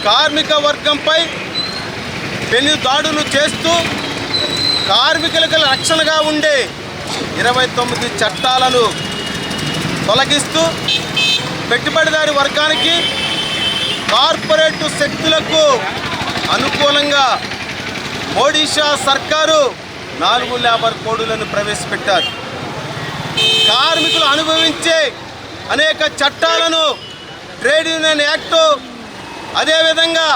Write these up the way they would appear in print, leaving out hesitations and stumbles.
కార్మిక వర్గంపై పెను దాడులు చేస్తూ కార్మికులకు రక్షణగా ఉండే 29 చట్టాలను తొలగిస్తూ పెట్టుబడిదారి వర్గానికి కార్పొరేట్ శక్తులకు అనుకూలంగా ఒడిషా సర్కారు 4 లేబర్ కోడ్లను ప్రవేశపెట్టారు. కార్మికులు అనుభవించే అనేక చట్టాలను ట్రేడ్ యూనియన్ యాక్టు, అదేవిధంగా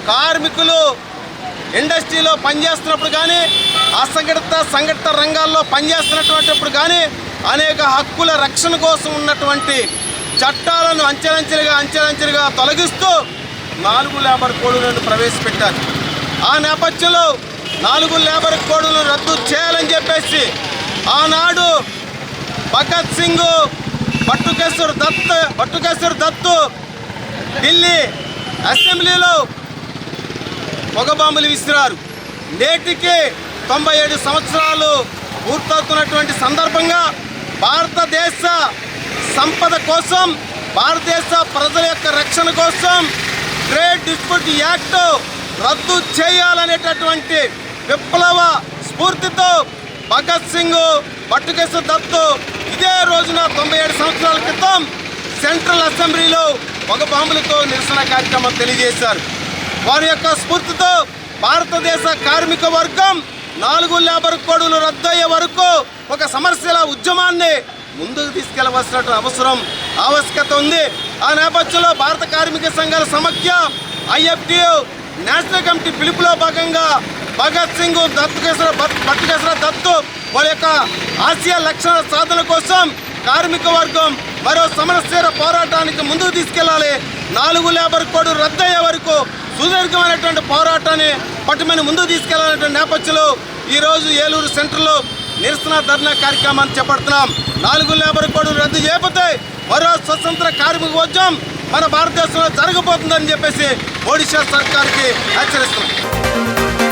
కార్మికులు ఇండస్ట్రీలో పనిచేస్తున్నప్పుడు కానీ సంఘటిత రంగాల్లో పనిచేస్తున్నటువంటిప్పుడు కానీ అనేక హక్కుల రక్షణ కోసం ఉన్నటువంటి చట్టాలను అంచెలంచెలుగా తొలగిస్తూ 4 లేబర్ కోడ్లను ప్రవేశపెట్టారు. ఆ నేపథ్యంలో 4 లేబర్ కోడ్లను రద్దు చేయాలని చెప్పేసి ఆనాడు భగత్ సింగ్, భట్టుకేశ్వర్ దత్తు ఢిల్లీ అసెంబ్లీలో పొగబాంబులు విసిరారు. నేటికి 97 సంవత్సరాలు పూర్తవుతున్నటువంటి సందర్భంగా భారతదేశ సంపద కోసం, భారతదేశ ప్రజల యొక్క రక్షణ కోసం ట్రేడ్ డిస్ప్యూట్ యాక్ట్ రద్దు చేయాలనేటటువంటి విప్లవ స్ఫూర్తితో భగత్ సింగ్, భట్టుకేశ్వర్ దత్తు ఇదే రోజున 97 సంవత్సరాల క్రితం సెంట్రల్ అసెంబ్లీలో పొగబాంబులతో నిరసన కార్యక్రమం తెలియజేశారు. వారి యొక్క స్ఫూర్తితో భారతదేశ కార్మిక వర్గం 4 లేబర్ కోడ్లు రద్దయ్యే వరకు ఒక సమరశీల ఉద్యమాన్ని ముందుకు తీసుకెళ్లవలసిన ఆవశ్యకత ఉంది. ఆ నేపథ్యంలో భారత కార్మిక సంఘాల సమాఖ్య IFTU నేషనల్ కమిటీ పిలుపులో భాగంగా భగత్ సింగ్, భట్టుకేశ్వర దత్తు వాళ్ళ యొక్క ఆశయ లక్ష్యాల సాధన కోసం కార్మిక వర్గం మరో సమరశీల పోరాటానికి ముందుకు తీసుకెళ్లాలి. 4 లేబర్ కోడ్ రద్దయ్యే వరకు సుదీర్ఘమైనటువంటి పోరాటాన్ని పట్టుమని ముందుకు తీసుకెళ్లాలనేటువంటి నేపథ్యంలో ఈరోజు ఏలూరు సెంటర్లో నిరసన ధర్నా కార్యక్రమాన్ని చేపడుతున్నాం. 4 లేబర్ కోడ్ రద్దు చేయకపోతే మరో స్వతంత్ర కార్మిక ఉద్యమం మన భారతదేశంలో జరగబోతుందని చెప్పేసి ఒడిషా సర్కార్కి హెచ్చరిస్తున్నాం.